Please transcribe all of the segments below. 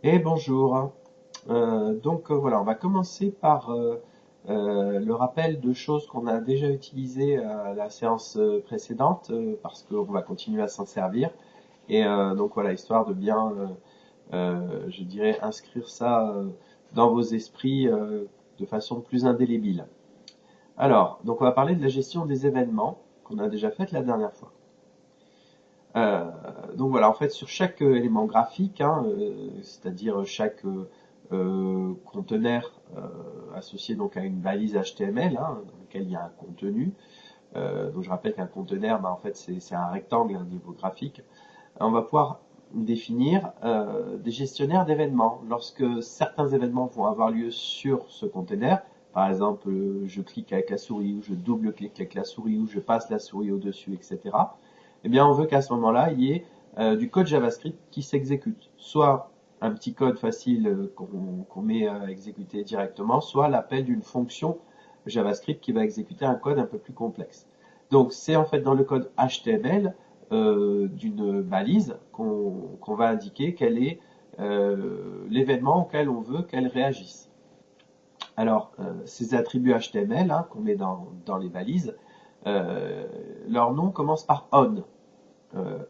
Et bonjour. Voilà, on va commencer par le rappel de choses qu'on a déjà utilisées à la séance précédente, parce qu'on va continuer à s'en servir. Histoire de bien, je dirais, inscrire ça dans vos esprits de façon plus indélébile. Alors, donc on va parler de la gestion des événements qu'on a déjà faite la dernière fois. En fait, sur chaque élément graphique, c'est-à-dire chaque conteneur associé donc à une balise HTML, dans lequel il y a un contenu. Donc je rappelle qu'un conteneur, en fait, c'est un rectangle à un niveau graphique. On va pouvoir définir des gestionnaires d'événements. Lorsque certains événements vont avoir lieu sur ce conteneur, par exemple, je clique avec la souris, ou je double-clique avec la souris, ou je passe la souris au-dessus, etc. Eh bien, on veut qu'à ce moment-là, il y ait du code JavaScript qui s'exécute. Soit un petit code facile qu'on met à exécuter directement, soit l'appel d'une fonction JavaScript qui va exécuter un code un peu plus complexe. Donc, c'est en fait dans le code HTML d'une balise qu'on va indiquer quel est l'événement auquel on veut qu'elle réagisse. Alors, ces attributs HTML qu'on met dans les balises, leur nom commence par on.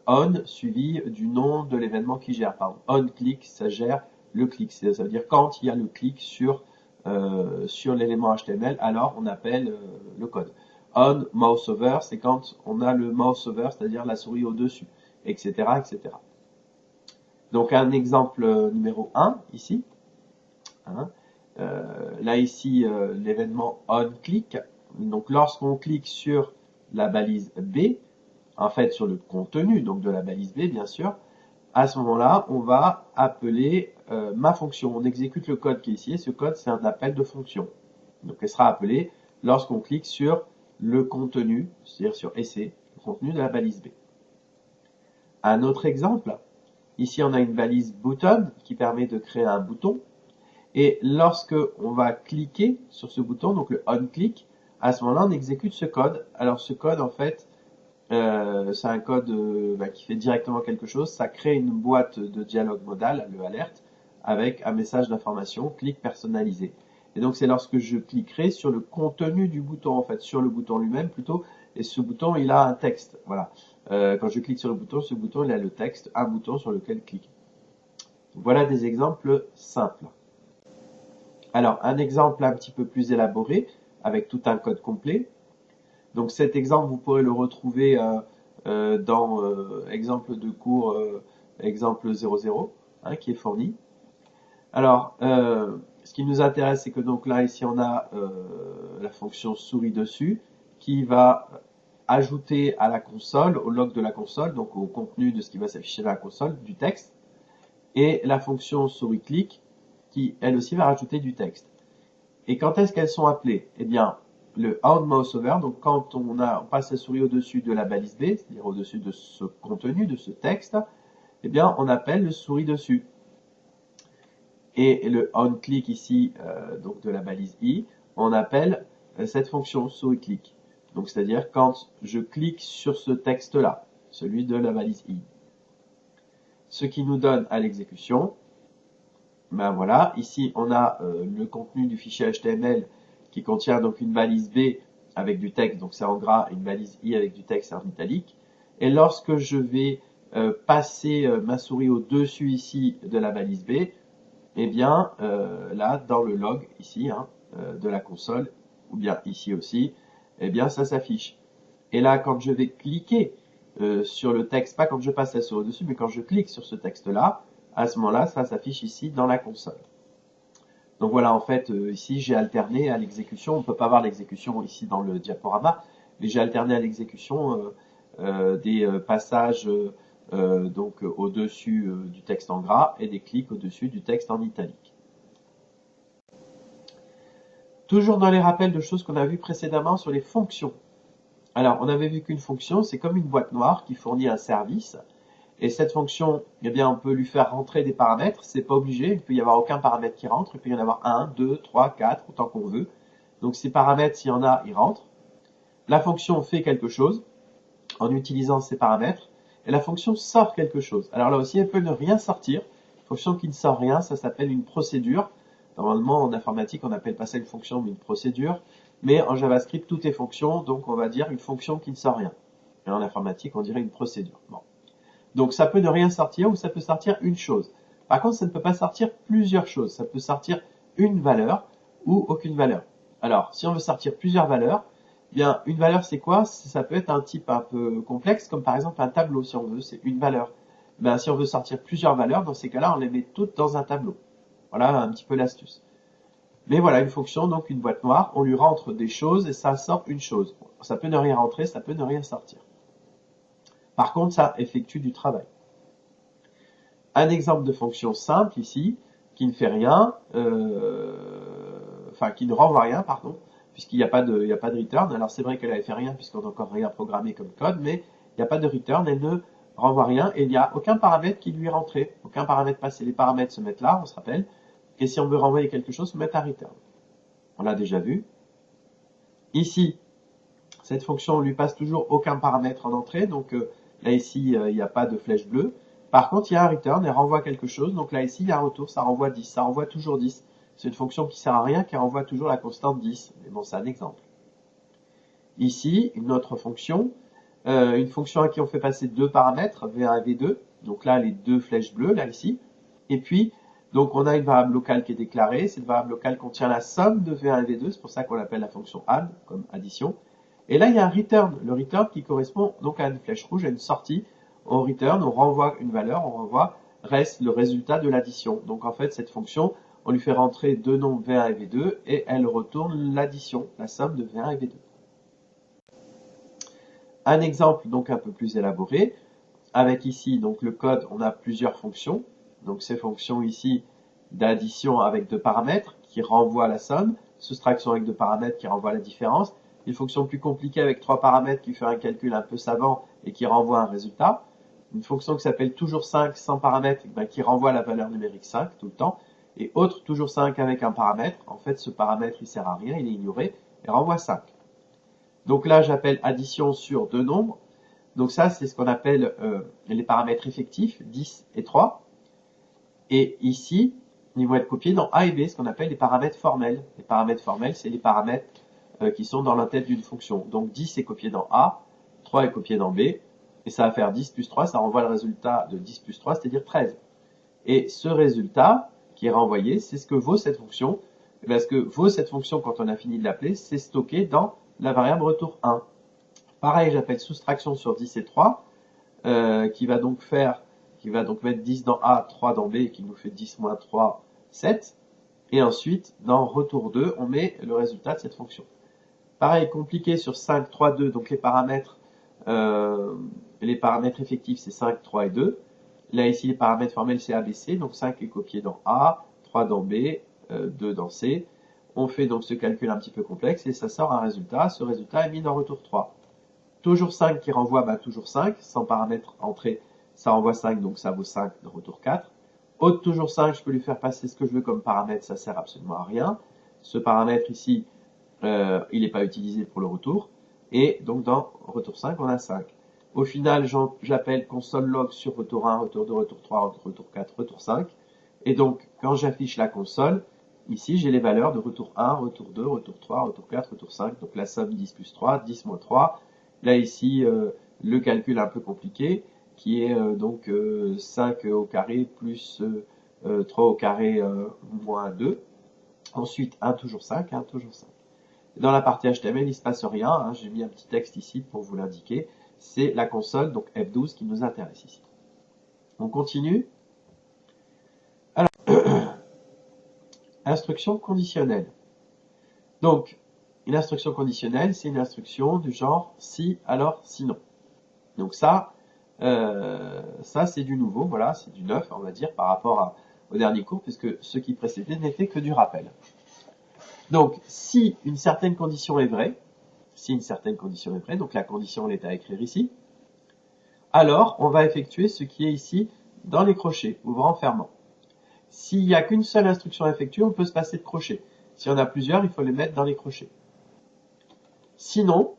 On suivi du nom de l'événement qui gère. Par exemple, on click, ça gère le clic. Ça veut dire quand il y a le clic sur l'élément HTML, alors on appelle le code. On mouse over, c'est quand on a le mouse over, c'est-à-dire la souris au-dessus, etc., etc. Donc un exemple numéro 1 ici. Là ici, l'événement onClick. Donc lorsqu'on clique sur la balise B, en fait sur le contenu donc de la balise B bien sûr, à ce moment-là, on va appeler ma fonction. On exécute le code qui est ici, et ce code c'est un appel de fonction. Donc elle sera appelée lorsqu'on clique sur le contenu, c'est-à-dire sur essai, le contenu de la balise B. Un autre exemple, ici on a une balise button qui permet de créer un bouton. Et lorsque on va cliquer sur ce bouton, donc le onClick, à ce moment-là, on exécute ce code. Alors ce code, en fait, c'est un code qui fait directement quelque chose. Ça crée une boîte de dialogue modal, le alert, avec un message d'information, clic personnalisé. Et donc c'est lorsque je cliquerai sur le contenu du bouton, en fait, sur le bouton lui-même plutôt. Et ce bouton, il a un texte. Voilà. Quand je clique sur le bouton, ce bouton, il a le texte, un bouton sur lequel cliquer. Voilà des exemples simples. Alors, un exemple un petit peu plus élaboré, avec tout un code complet. Donc cet exemple, vous pourrez le retrouver dans exemple de cours, exemple 00, qui est fourni. Alors, ce qui nous intéresse, c'est que donc là, ici, on a la fonction souris dessus, qui va ajouter à la console, au log de la console, donc au contenu de ce qui va s'afficher dans la console, du texte, et la fonction souris clic, qui elle aussi va rajouter du texte. Et quand est-ce qu'elles sont appelées? Eh bien, le onMouseOver, donc quand on passe la souris au-dessus de la balise B, c'est-à-dire au-dessus de ce contenu, de ce texte, eh bien, on appelle le souris dessus. Et le onClick ici, donc de la balise I, on appelle cette fonction souris clic. Donc, c'est-à-dire quand je clique sur ce texte-là, celui de la balise I. Ce qui nous donne à l'exécution, ben voilà, ici on a le contenu du fichier HTML qui contient donc une balise B avec du texte, donc c'est en gras, une balise I avec du texte en italique. Et lorsque je vais passer ma souris au-dessus ici de la balise B, eh bien là dans le log ici de la console, ou bien ici aussi, eh bien ça s'affiche. Et là quand je vais cliquer sur le texte, pas quand je passe la souris au-dessus, mais quand je clique sur ce texte-là, à ce moment-là, ça s'affiche ici dans la console. Donc voilà, en fait, ici j'ai alterné à l'exécution. On ne peut pas voir l'exécution ici dans le diaporama, mais j'ai alterné à l'exécution des passages donc au-dessus du texte en gras et des clics au-dessus du texte en italique. Toujours dans les rappels de choses qu'on a vues précédemment sur les fonctions. Alors, on avait vu qu'une fonction, c'est comme une boîte noire qui fournit un service. Et cette fonction, eh bien, on peut lui faire rentrer des paramètres. C'est pas obligé. Il peut y avoir aucun paramètre qui rentre. Il peut y en avoir 1, 2, 3, 4, autant qu'on veut. Donc, ces paramètres, s'il y en a, ils rentrent. La fonction fait quelque chose en utilisant ces paramètres. Et la fonction sort quelque chose. Alors là aussi, elle peut ne rien sortir. Il Fonction qui ne sort rien, ça s'appelle une procédure. Normalement, en informatique, on n'appelle pas ça une fonction, mais une procédure. Mais en JavaScript, tout est fonction, donc on va dire une fonction qui ne sort rien. Et en informatique, on dirait une procédure. Bon. Donc ça peut ne rien sortir ou ça peut sortir une chose. Par contre, ça ne peut pas sortir plusieurs choses. Ça peut sortir une valeur ou aucune valeur. Alors, si on veut sortir plusieurs valeurs, eh bien, une valeur, c'est quoi? Ça peut être un type un peu complexe, comme par exemple un tableau, si on veut, c'est une valeur. Ben, si on veut sortir plusieurs valeurs, dans ces cas-là, on les met toutes dans un tableau. Voilà un petit peu l'astuce. Mais voilà, une fonction, donc une boîte noire, on lui rentre des choses et ça sort une chose. Ça peut ne rien rentrer, ça peut ne rien sortir. Par contre, ça effectue du travail. Un exemple de fonction simple ici, qui ne fait rien, qui ne renvoie rien, pardon, puisqu'il n'y a pas de return. Alors c'est vrai qu'elle avait fait rien puisqu'on n'a encore rien programmé comme code, mais il n'y a pas de return, elle ne renvoie rien et il n'y a aucun paramètre qui lui est rentré, aucun paramètre passé. Les paramètres se mettent là, on se rappelle, et si on veut renvoyer quelque chose, on met un return. On l'a déjà vu. Ici, cette fonction, on lui passe toujours aucun paramètre en entrée, donc là ici, il n'y a pas de flèche bleue. Par contre, il y a un return, elle renvoie quelque chose, donc là ici, il y a un retour, ça renvoie 10, ça renvoie toujours 10. C'est une fonction qui sert à rien, qui renvoie toujours la constante 10. Mais bon, c'est un exemple. Ici, une autre fonction, une fonction à qui on fait passer deux paramètres, V1 et V2. Donc là, les deux flèches bleues, là, ici. Et puis, donc on a une variable locale qui est déclarée. Cette variable locale contient la somme de V1 et V2. C'est pour ça qu'on l'appelle la fonction add, comme addition. Et là, il y a un return. Le return qui correspond donc à une flèche rouge, à une sortie. On return, on renvoie une valeur, on renvoie reste le résultat de l'addition. Donc en fait, cette fonction, on lui fait rentrer deux nombres V1 et V2 et elle retourne l'addition, la somme de V1 et V2. Un exemple donc un peu plus élaboré, avec ici donc le code, on a plusieurs fonctions. Donc ces fonctions ici d'addition avec deux paramètres qui renvoient la somme, soustraction avec deux paramètres qui renvoient la différence, une fonction plus compliquée avec trois paramètres qui fait un calcul un peu savant et qui renvoie un résultat, une fonction qui s'appelle toujours 5 sans paramètres qui renvoie la valeur numérique 5 tout le temps, et autre toujours 5 avec un paramètre. En fait, ce paramètre, il sert à rien, il est ignoré, et renvoie 5. Donc là, j'appelle addition sur deux nombres. Donc ça, c'est ce qu'on appelle les paramètres effectifs, 10 et 3. Et ici, ils vont être copiés dans A et B, ce qu'on appelle les paramètres formels. Les paramètres formels, c'est les paramètres qui sont dans l'entête d'une fonction. Donc 10 est copié dans A, 3 est copié dans B, et ça va faire 10 plus 3, ça renvoie le résultat de 10 plus 3, c'est-à-dire 13. Et ce résultat qui est renvoyé, c'est ce que vaut cette fonction. Et bien, ce que vaut cette fonction quand on a fini de l'appeler, c'est stocké dans la variable retour 1. Pareil, j'appelle soustraction sur 10 et 3, qui va donc mettre 10 dans A, 3 dans B, qui nous fait 10 moins 3, 7. Et ensuite, dans retour 2, on met le résultat de cette fonction. Pareil, compliqué sur 5, 3, 2, donc les paramètres effectifs, c'est 5, 3 et 2. Là, ici, les paramètres formels, c'est A, B, C. Donc 5 est copié dans A, 3 dans B, 2 dans C. On fait donc ce calcul un petit peu complexe et ça sort un résultat. Ce résultat est mis dans retour 3. Toujours 5 qui renvoie toujours 5. Sans paramètre entrée, ça renvoie 5, donc ça vaut 5 dans retour 4. Autre toujours 5, je peux lui faire passer ce que je veux comme paramètre, ça sert absolument à rien. Ce paramètre ici, il n'est pas utilisé pour le retour. Et donc dans retour 5, on a 5. Au final, j'appelle console log sur retour 1, retour 2, retour 3, retour 4, retour 5. Et donc, quand j'affiche la console, ici, j'ai les valeurs de retour 1, retour 2, retour 3, retour 4, retour 5. Donc la somme 10 plus 3, 10 moins 3. Là, ici, le calcul un peu compliqué, qui est donc 5 au carré plus 3 au carré moins 2. Ensuite, 1 toujours 5, 1 toujours 5. Dans la partie HTML, il ne se passe rien. Hein, j'ai mis un petit texte ici pour vous l'indiquer. C'est la console, donc F12, qui nous intéresse ici. On continue. Alors, instruction conditionnelle. Donc, une instruction conditionnelle, c'est une instruction du genre si, alors, sinon. Donc ça c'est du nouveau, voilà, c'est du neuf, on va dire, par rapport au dernier cours, puisque ce qui précédait n'était que du rappel. Donc, si une certaine condition est vraie, donc la condition elle est à écrire ici, alors on va effectuer ce qui est ici dans les crochets, ouvrant, fermant. S'il n'y a qu'une seule instruction à effectuer, on peut se passer de crochet. Si on a plusieurs, il faut les mettre dans les crochets. Sinon,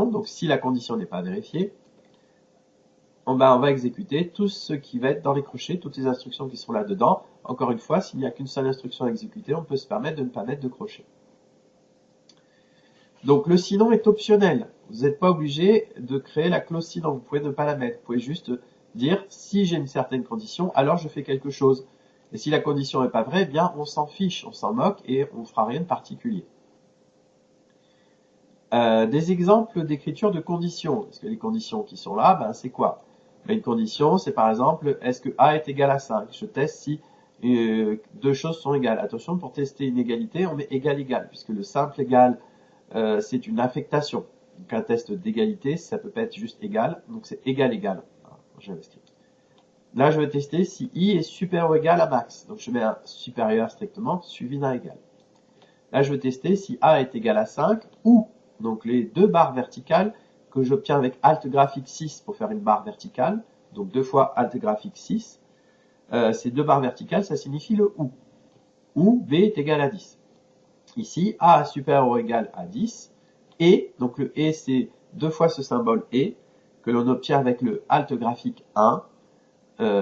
donc si la condition n'est pas vérifiée, on va exécuter tout ce qui va être dans les crochets, toutes les instructions qui sont là-dedans. Encore une fois, s'il n'y a qu'une seule instruction à exécuter, on peut se permettre de ne pas mettre de crochet. Donc le sinon est optionnel. Vous n'êtes pas obligé de créer la clause sinon, vous pouvez ne pas la mettre. Vous pouvez juste dire si j'ai une certaine condition, alors je fais quelque chose. Et si la condition n'est pas vraie, eh bien on s'en fiche, on s'en moque et on ne fera rien de particulier. Des exemples d'écriture de conditions. Parce que les conditions qui sont là, c'est quoi? Une condition, c'est par exemple, est-ce que A est égal à 5? Je teste si deux choses sont égales. Attention, pour tester une égalité, on met égal-égal, puisque le simple égal, c'est une affectation. Donc un test d'égalité, ça peut pas être juste égal, donc c'est égal-égal en JavaScript. Là, je vais tester si I est supérieur ou égal à max. Donc je mets un supérieur strictement suivi d'un égal. Là, je vais tester si A est égal à 5 ou, donc les deux barres verticales que j'obtiens avec Alt graphique 6 pour faire une barre verticale, donc 2 fois Alt graphique 6, ces deux barres verticales, ça signifie le ou B est égal à 10. Ici, A est supérieur ou égal à 10, et, donc le et c'est 2 fois ce symbole et, que l'on obtient avec le Alt graphique 1,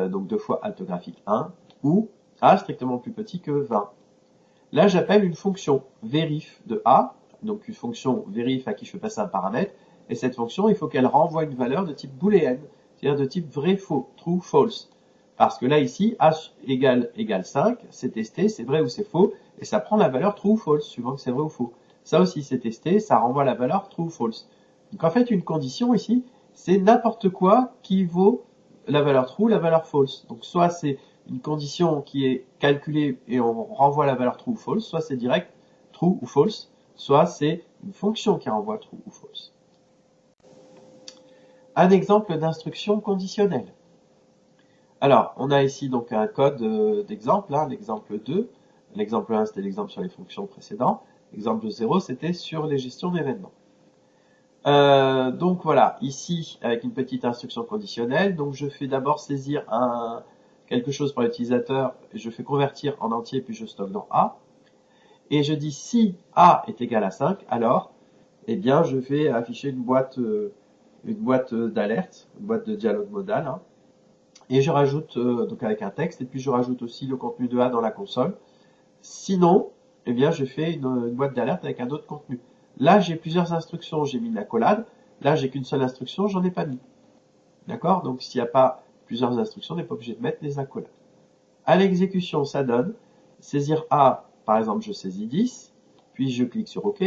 donc 2 fois Alt graphique 1, ou A strictement plus petit que 20. Là, j'appelle une fonction verif de A, donc une fonction verif à qui je fais passer un paramètre, et cette fonction, il faut qu'elle renvoie une valeur de type booléenne, c'est-à-dire de type vrai-faux, true, false. Parce que là, ici, A égale 5, c'est testé, c'est vrai ou c'est faux, et ça prend la valeur true ou false, suivant que c'est vrai ou faux. Ça aussi, c'est testé, ça renvoie la valeur true ou false. Donc en fait, une condition ici, c'est n'importe quoi qui vaut la valeur true, la valeur false. Donc soit c'est une condition qui est calculée et on renvoie la valeur true ou false, soit c'est direct true ou false, soit c'est une fonction qui renvoie true ou false. Un exemple d'instruction conditionnelle. Alors, on a ici donc un code d'exemple, l'exemple 2. L'exemple 1, c'était l'exemple sur les fonctions précédentes. L'exemple 0, c'était sur les gestions d'événements. Donc voilà, ici, avec une petite instruction conditionnelle, donc je fais d'abord saisir quelque chose pour l'utilisateur, je fais convertir en entier, puis je stocke dans A. Et je dis si A est égal à 5, alors, eh bien, je vais afficher une boîte d'alerte, une boîte de dialogue modal, et je rajoute, donc avec un texte, et puis je rajoute aussi le contenu de A dans la console. Sinon, eh bien, je fais une boîte d'alerte avec un autre contenu. Là, j'ai plusieurs instructions, j'ai mis une accolade. Là, j'ai qu'une seule instruction, j'en ai pas mis. D'accord? Donc, s'il n'y a pas plusieurs instructions, on n'est pas obligé de mettre les accolades. À l'exécution, ça donne saisir A, par exemple, je saisis 10, puis je clique sur OK.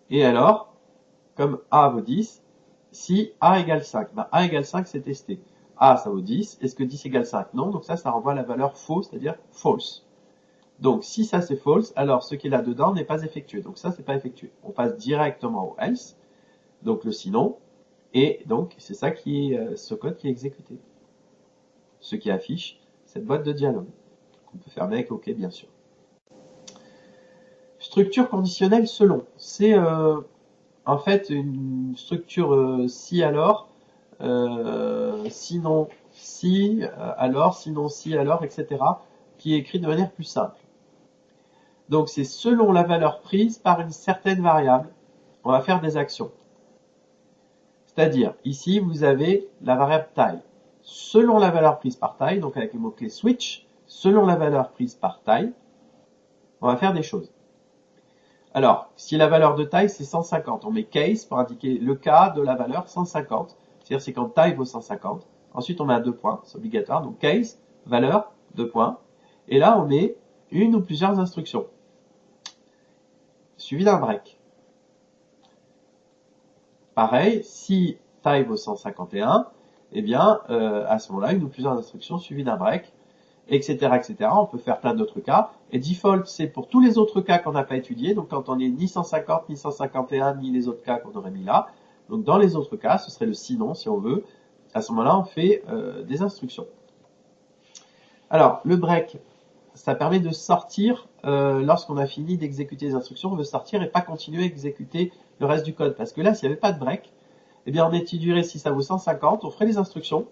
Et alors, comme A vaut 10, si A égale 5, A égale 5, c'est testé. A, ça vaut 10. Est-ce que 10 égale 5? Non, donc ça renvoie la valeur faux, c'est-à-dire false. Donc, si ça c'est false, alors ce qui est là-dedans n'est pas effectué. Donc ça, c'est pas effectué. On passe directement au else, donc le sinon, et donc c'est ça qui est ce code qui est exécuté. Ce qui affiche cette boîte de dialogue. On peut fermer avec OK, bien sûr. Structure conditionnelle selon. C'est en fait une structure si alors, sinon si, alors, sinon si alors, etc. qui est écrite de manière plus simple. Donc c'est selon la valeur prise par une certaine variable, on va faire des actions. C'est-à-dire, ici, vous avez la variable taille. Selon la valeur prise par taille, donc avec le mot-clé switch, selon la valeur prise par taille, on va faire des choses. Alors, si la valeur de taille, c'est 150, on met case pour indiquer le cas de la valeur 150. C'est-à-dire, c'est quand taille vaut 150. Ensuite, on met un 2 points, c'est obligatoire. Donc, case, valeur, 2 points. Et là, on met une ou plusieurs instructions, suivi d'un break. Pareil, si taille vaut 151, eh bien, à ce moment-là, une ou plusieurs instructions suivies d'un break, etc., etc. On peut faire plein d'autres cas. Et default, c'est pour tous les autres cas qu'on n'a pas étudiés. Donc, quand on est ni 150, ni 151, ni les autres cas qu'on aurait mis là. Donc, dans les autres cas, ce serait le sinon, si on veut. À ce moment-là, on fait des instructions. Alors, le break, ça permet de sortir, lorsqu'on a fini d'exécuter les instructions, on veut sortir et pas continuer à exécuter le reste du code. Parce que là, s'il n'y avait pas de break, eh bien, on étudierait si ça vaut 150, on ferait les instructions.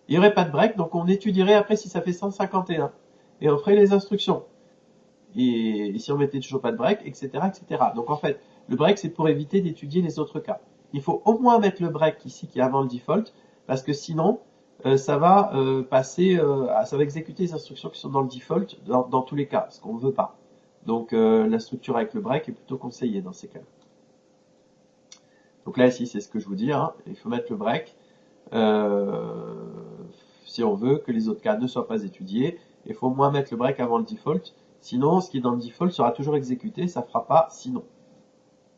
Il n'y aurait pas de break, donc on étudierait après si ça fait 151. Et on ferait les instructions. Et si on mettait toujours pas de break, etc., etc. Donc en fait, le break, c'est pour éviter d'étudier les autres cas. il faut au moins mettre le break ici qui est avant le default, parce que sinon, ça va ça va exécuter les instructions qui sont dans le default dans tous les cas, ce qu'on ne veut pas. Donc la structure avec le break est plutôt conseillée dans ces cas-là. Donc là ici c'est ce que je vous dis, hein, il faut mettre le break si on veut que les autres cas ne soient pas étudiés. Il faut au moins mettre le break avant le default, sinon ce qui est dans le default sera toujours exécuté, ça ne fera pas sinon.